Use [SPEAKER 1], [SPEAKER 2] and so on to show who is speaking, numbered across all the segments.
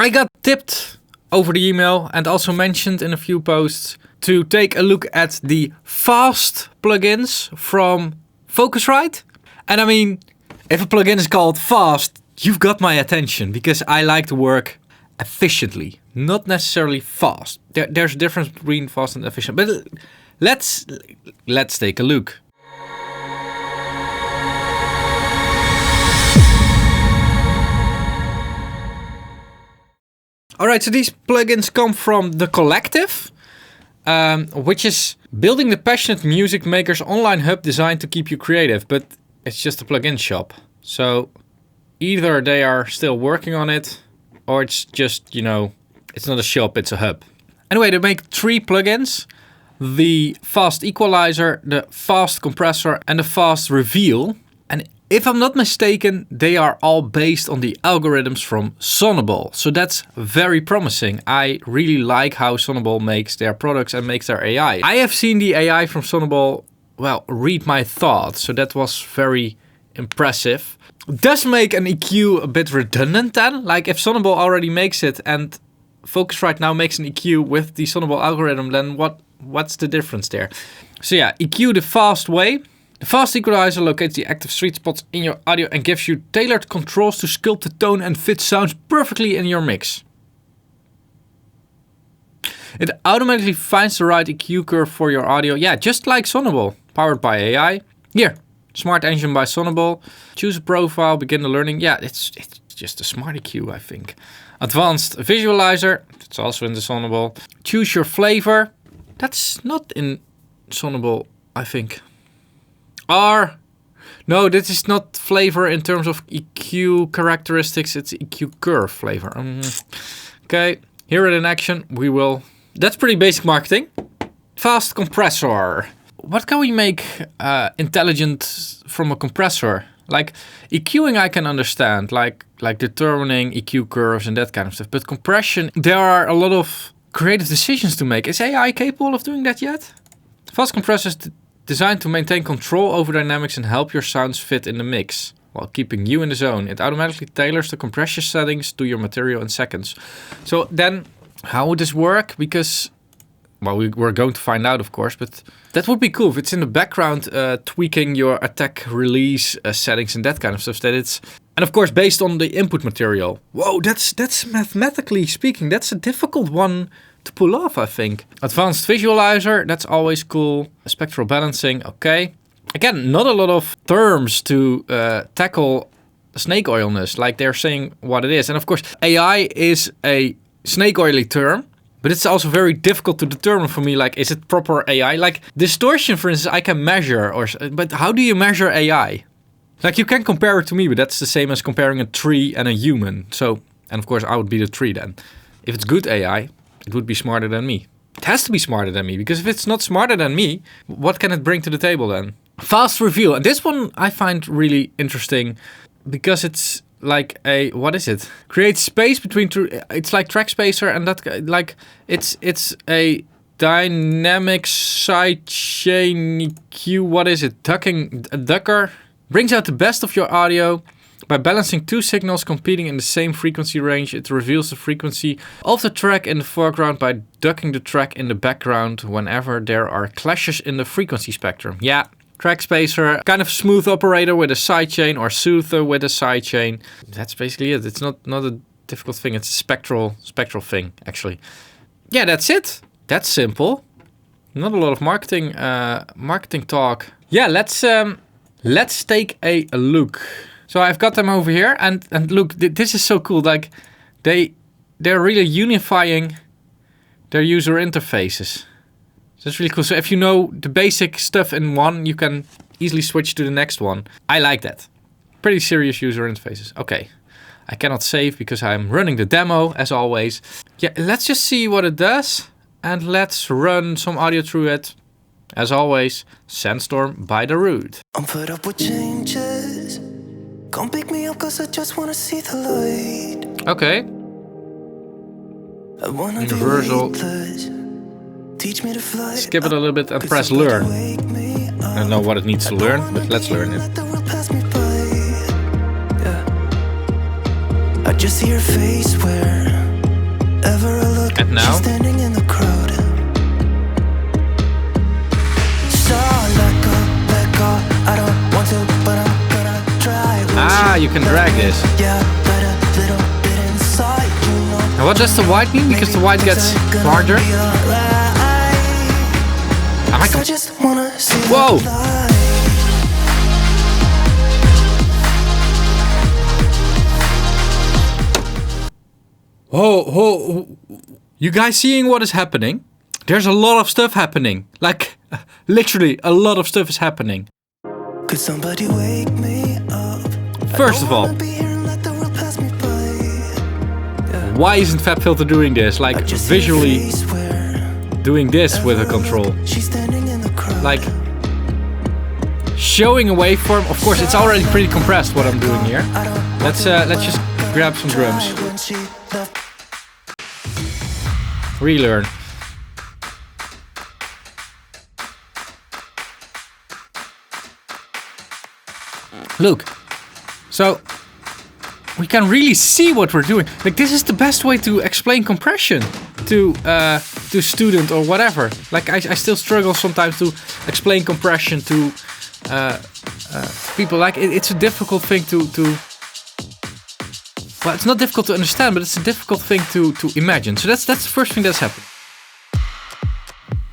[SPEAKER 1] I got tipped over the email and also mentioned in a few posts to take a look at the fast plugins from Focusrite. And I mean, if a plugin is called fast, you've got my attention because I like to work efficiently, not necessarily fast. There's a difference between fast and efficient, but let's take a look. Alright, so these plugins come from The Collective, which is building the passionate music maker's online hub designed to keep you creative, but it's just a plugin shop. So either they are still working on it, or it's just, it's not a shop, it's a hub. Anyway, they make 3 plugins: the Fast Equaliser, the Fast Compressor, and the Fast Reveal. And if I'm not mistaken, they are all based on the algorithms from Sonable. So that's very promising. I really like how Sonable makes their products and makes their AI. I have seen the AI from Sonable, read my thoughts. So that was very impressive. It does make an EQ a bit redundant then. Like if Sonable already makes it and Focusrite now makes an EQ with the Sonable algorithm, then what's the difference there? So yeah, EQ the fast way. The Fast Equaliser locates the active sweet spots in your audio and gives you tailored controls to sculpt the tone and fit sounds perfectly in your mix. It automatically finds the right EQ curve for your audio. Yeah, just like Sonable, powered by AI. Here, Smart Engine by Sonable. Choose a profile, begin the learning. Yeah, it's just a smart EQ, I think. Advanced Visualizer, it's also in the Sonable. Choose your flavor. That's not in Sonable, I think. No, this is not flavor in terms of EQ characteristics. It's EQ curve flavor. Okay, here it in action. That's pretty basic marketing. Fast Compressor. What can we make intelligent from a compressor? Like EQing I can understand, like determining EQ curves and that kind of stuff. But compression, there are a lot of creative decisions to make. Is AI capable of doing that yet? Fast Compressor is designed to maintain control over dynamics and help your sounds fit in the mix while keeping you in the zone. It automatically tailors the compression settings to your material in seconds. So then, how would this work? Because, we're going to find out, of course, but that would be cool if it's in the background tweaking your attack release settings and that kind of stuff. And of course, based on the input material. Whoa, that's mathematically speaking, that's a difficult one to pull off, I think. Advanced Visualizer, that's always cool. Spectral balancing, okay. Again, not a lot of terms to tackle snake oilness, like they're saying what it is. And of course, AI is a snake oily term, but it's also very difficult to determine for me, like, is it proper AI? Like distortion, for instance, I can measure, but how do you measure AI? Like you can compare it to me, but that's the same as comparing a tree and a human. So, and of course I would be the tree then. If it's good AI, it would be smarter than me. It has to be smarter than me, because if it's not smarter than me, what can it bring to the table then? Fast Reveal. And this one I find really interesting because it's like what is it? Creates space between two. It's like track spacer and that, like it's a dynamic sidechain EQ. What is it? Ducker. Brings out the best of your audio. By balancing 2 signals competing in the same frequency range, it reveals the frequency of the track in the foreground by ducking the track in the background whenever there are clashes in the frequency spectrum. Yeah, track spacer, kind of smooth operator with a sidechain or soother with a sidechain. That's basically it. It's not a difficult thing. It's a spectral thing, actually. Yeah, that's it. That's simple. Not a lot of marketing talk. Yeah, let's take a look. So I've got them over here, and look, this is so cool. Like they're really unifying their user interfaces. So it's really cool. So if you know the basic stuff in one, you can easily switch to the next one. I like that. Pretty serious user interfaces. Okay, I cannot save because I'm running the demo as always. Yeah, let's just see what it does, and let's run some audio through it. As always, Sandstorm by The Root.
[SPEAKER 2] I'm fed up with changes. Come pick me up cause I just wanna see the light.
[SPEAKER 1] Okay. Universal.
[SPEAKER 2] Teach me to fly.
[SPEAKER 1] Skip it a little bit and press learn. I don't know what it needs to learn, but let's learn it.
[SPEAKER 2] I just see your face where
[SPEAKER 1] drag this. Now what does the white mean? Because the white gets larger. Whoa! Whoa. You guys seeing what is happening? There's a lot of stuff happening. Like, literally, a lot of stuff is happening.
[SPEAKER 2] Could somebody wake me up?
[SPEAKER 1] First of all, why isn't FabFilter doing this? Like, visually doing this with a control. Like, showing a waveform. Of course, it's already pretty compressed what I'm doing here. Let's just grab some drums. Relearn. Look, so we can really see what we're doing. Like, this is the best way to explain compression to student or whatever. Like, I still struggle sometimes to explain compression to people. Like, it's a difficult thing to well, it's not difficult to understand, but it's a difficult thing to imagine. So that's the first thing that's happened.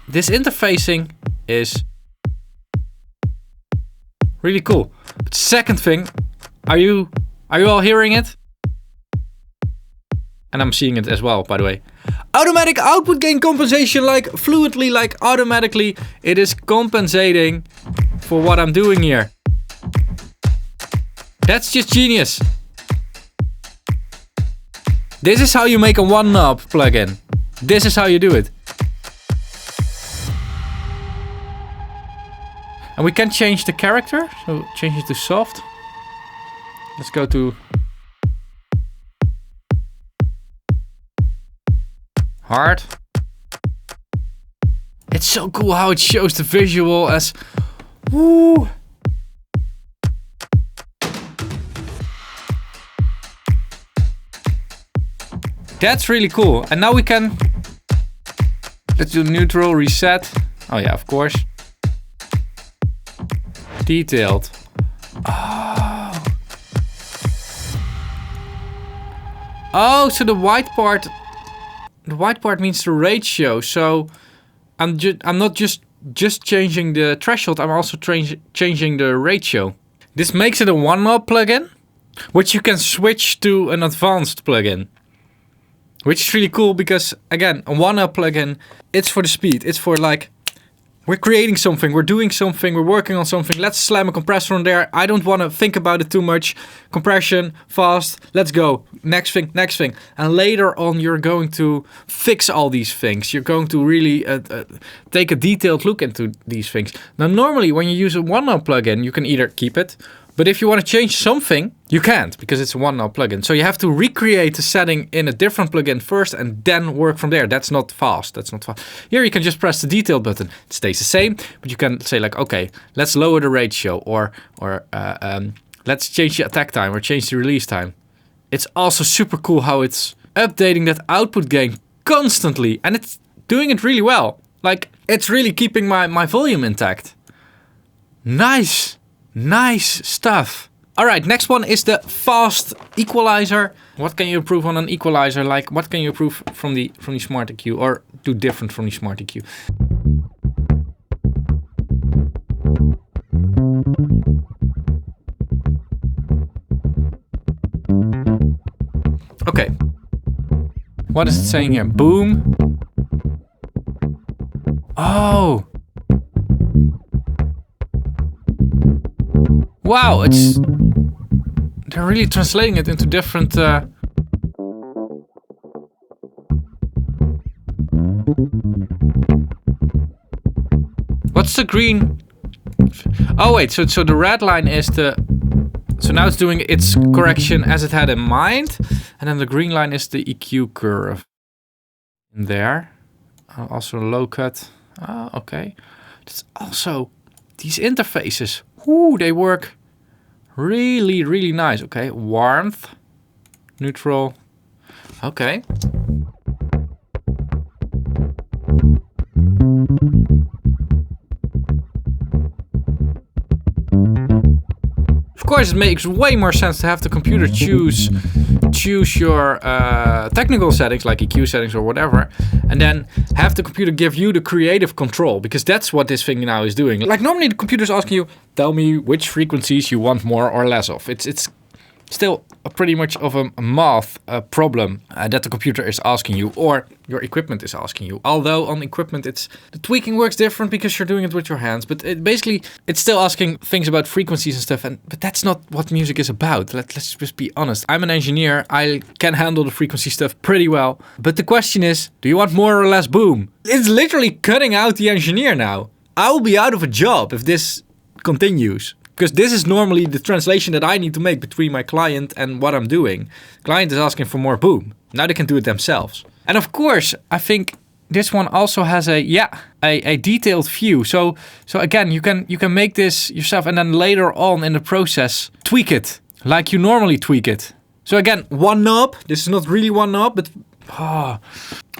[SPEAKER 1] This interfacing is really cool. But second thing, are you all hearing it? And I'm seeing it as well, by the way. Automatic output gain compensation, like fluently, like automatically, it is compensating for what I'm doing here. That's just genius. This is how you make a one knob plugin. This is how you do it. And we can change the character, so change it to soft. Let's go to hard. It's so cool how it shows the visual as woo. That's really cool. And now we can, let's do neutral, reset. Oh yeah, of course. Detailed. Oh, so the white part means the ratio. So I'm not just changing the threshold, I'm also changing the ratio. This makes it a one knob plugin, which you can switch to an advanced plugin. Which is really cool because, again, a one knob plugin, it's for the speed. It's for like, we're creating something, we're doing something, we're working on something. Let's slam a compressor on there. I don't want to think about it too much. Compression, fast, let's go. Next thing. And later on, you're going to fix all these things. You're going to really take a detailed look into these things. Now, normally, when you use a one knob plugin, you can either keep it, but if you want to change something, you can't because it's a one knob plugin. So you have to recreate the setting in a different plugin first and then work from there. That's not fast. Here you can just press the detail button. It stays the same, but you can say like, okay, let's lower the ratio or let's change the attack time or change the release time. It's also super cool how it's updating that output gain constantly and it's doing it really well. Like, it's really keeping my volume intact. Nice stuff. All right, next one is the fast equalizer. What can you improve on an equalizer? Like, what can you improve from the Smart EQ or do different from the Smart EQ? Okay. What is it saying here? Boom. Oh. Wow, they're really translating it into different what's the green? Oh wait, so the red line is so now it's doing its correction as it had in mind, and then the green line is the EQ curve. In there. Also low cut. Okay. It's also these interfaces. Ooh, they work really, really nice. Okay, warmth, neutral. Okay. Of course, it makes way more sense to have the computer choose your technical settings, like EQ settings or whatever, and then have the computer give you the creative control, because that's what this thing now is doing. Like normally the computer's asking you, tell me which frequencies you want more or less of. It's still pretty much of a math problem that the computer is asking you, or your equipment is asking you. Although on equipment, the tweaking works different because you're doing it with your hands. But basically, it's still asking things about frequencies and stuff. But that's not what music is about. Let's just be honest. I'm an engineer. I can handle the frequency stuff pretty well. But the question is, do you want more or less boom? It's literally cutting out the engineer now. I will be out of a job if this continues. Because this is normally the translation that I need to make between my client and what I'm doing. Client is asking for more boom. Now they can do it themselves. And of course, I think this one also has a detailed view. So again, you can make this yourself and then later on in the process tweak it like you normally tweak it. So again, one knob. This is not really one knob, but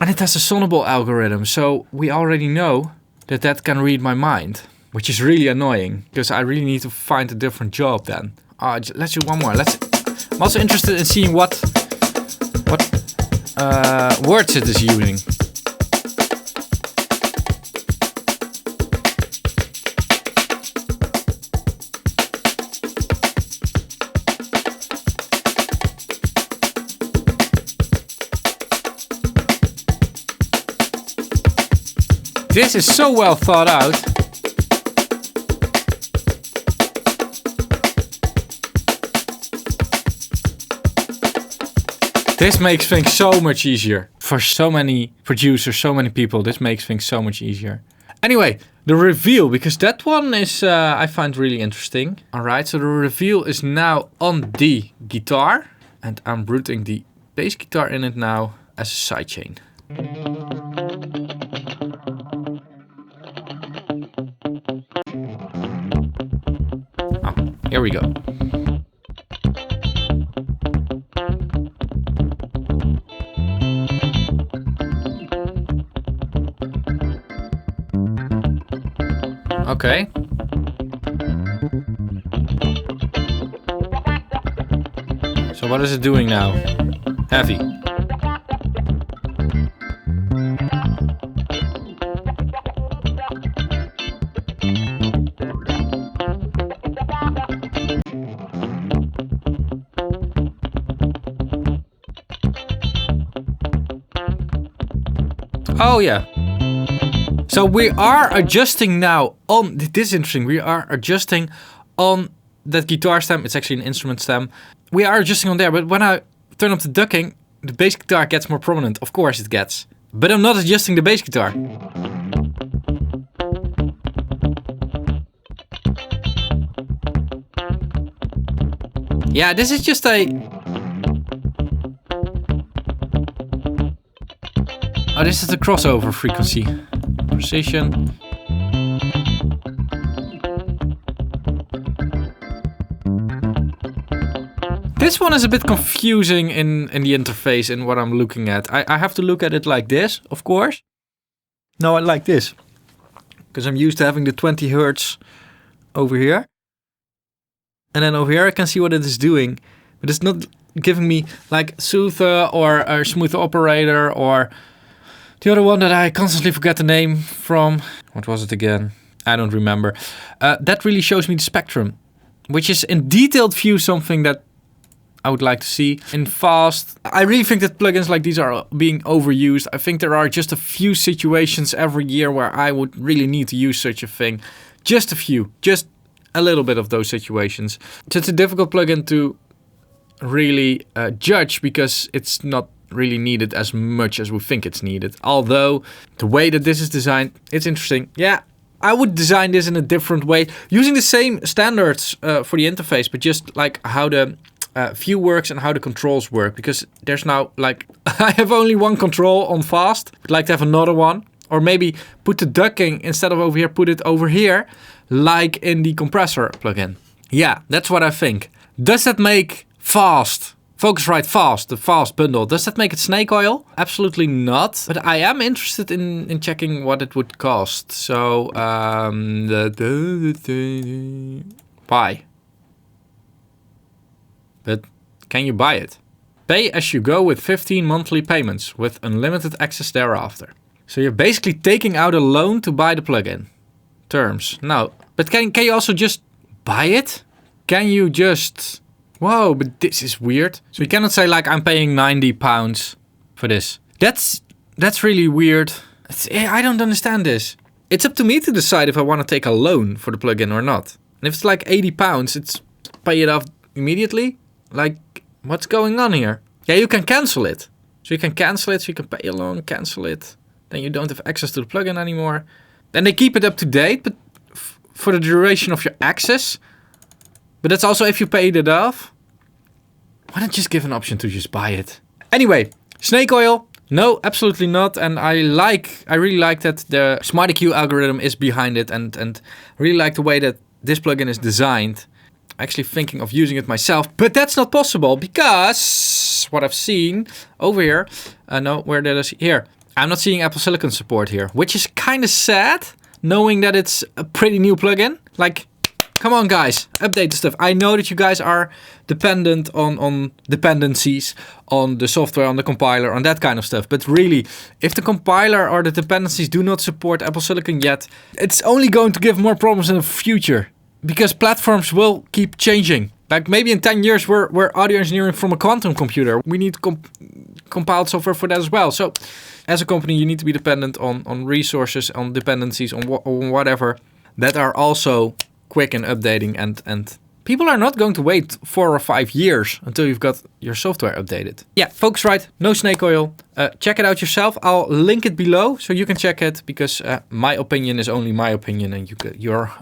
[SPEAKER 1] and it has a sonable algorithm. So we already know that can read my mind. Which is really annoying, because I really need to find a different job then. Let's do one more. I'm also interested in seeing what words it is using. This is so well thought out. This makes things so much easier. For so many producers, so many people, this makes things so much easier. Anyway, the reveal, because that one is, I find really interesting. Alright, so the reveal is now on the guitar. And I'm routing the bass guitar in it now as a sidechain. Here we go. Okay. So what is it doing now? Heavy. Oh yeah. So we are adjusting now on, this is interesting, we are adjusting on that guitar stem. It's actually an instrument stem. We are adjusting on there, but when I turn up the ducking, the bass guitar gets more prominent. Of course it gets. But I'm not adjusting the bass guitar. Yeah, this is just a... Oh, this is the crossover frequency. Precision. This one is a bit confusing in the interface and what I'm looking at. I have to look at it like this, of course. No, I like this. Because I'm used to having the 20 Hertz over here. And then over here I can see what it is doing. But it's not giving me like soother or a smooth operator or... The other one that I constantly forget the name from, what was it again? I don't remember. That really shows me the spectrum, which is in detailed view something that I would like to see. In fast, I really think that plugins like these are being overused. I think there are just a few situations every year where I would really need to use such a thing. Just a few, just a little bit of those situations. So it's a difficult plugin to really judge because it's not really needed as much as we think it's needed. Although the way that this is designed, it's interesting. Yeah, I would design this in a different way, using the same standards for the interface, but just like how the view works and how the controls work. Because there's now like, I have only one control on fast. I'd like to have another one. Or maybe put the ducking instead of over here, put it over here, like in the compressor plugin. Yeah, that's what I think. Does that make fast? Focusrite fast, the fast bundle. Does that make it snake oil? Absolutely not. But I am interested in checking what it would cost. So, buy. But can you buy it? Pay as you go with 15 monthly payments with unlimited access thereafter. So you're basically taking out a loan to buy the plugin. Terms. No. But can you also just buy it? Can you just... Whoa, but this is weird. So you cannot say like I'm paying £90 for this. That's really weird. I don't understand this. It's up to me to decide if I want to take a loan for the plugin or not. And if it's like £80, it's pay it off immediately. Like, what's going on here? Yeah, you can cancel it. So you can cancel it, so you can pay a loan, cancel it. Then you don't have access to the plugin anymore. Then they keep it up to date, but for the duration of your access. But that's also if you paid it off. Why not just give an option to just buy it? Anyway, snake oil. No, absolutely not. And I really like that the Smart EQ algorithm is behind it, and really like the way that this plugin is designed. Actually thinking of using it myself, but that's not possible because what I've seen over here, where did I see? Here, I'm not seeing Apple Silicon support here, which is kind of sad, knowing that it's a pretty new plugin. Like, come on guys, update the stuff. I know that you guys are dependent on dependencies, on the software, on the compiler, on that kind of stuff. But really, if the compiler or the dependencies do not support Apple Silicon yet, it's only going to give more problems in the future. Because platforms will keep changing. Like maybe in 10 years we're audio engineering from a quantum computer. We need compiled software for that as well. So as a company you need to be dependent on resources, on dependencies, on whatever that are also quick in updating, and people are not going to wait 4 or 5 years until you've got your software updated. Yeah, Focusrite, no snake oil. Check it out yourself. I'll link it below so you can check it, because my opinion is only my opinion, and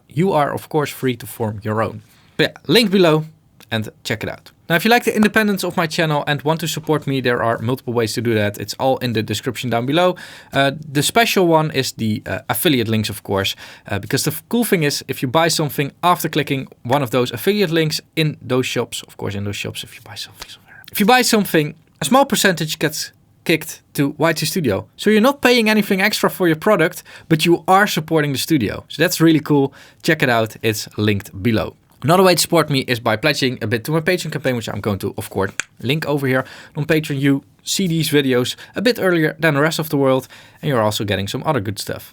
[SPEAKER 1] you are of course free to form your own. But yeah, link below and check it out. Now, if you like the independence of my channel and want to support me, there are multiple ways to do that. It's all in the description down below. The special one is the affiliate links, of course, because the cool thing is if you buy something after clicking one of those affiliate links in those shops, of course, in those shops, if you buy something somewhere. If you buy something, a small percentage gets kicked to YT Studio. So you're not paying anything extra for your product, but you are supporting the studio. So that's really cool. Check it out. It's linked below. Another way to support me is by pledging a bit to my Patreon campaign, which I'm going to, of course, link over here. On Patreon, you see these videos a bit earlier than the rest of the world, and you're also getting some other good stuff.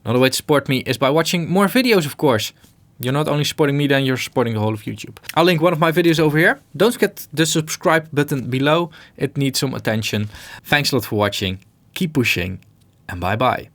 [SPEAKER 1] Another way to support me is by watching more videos, of course. You're not only supporting me, then you're supporting the whole of YouTube. I'll link one of my videos over here. Don't forget the subscribe button below. It needs some attention. Thanks a lot for watching. Keep pushing, and bye-bye.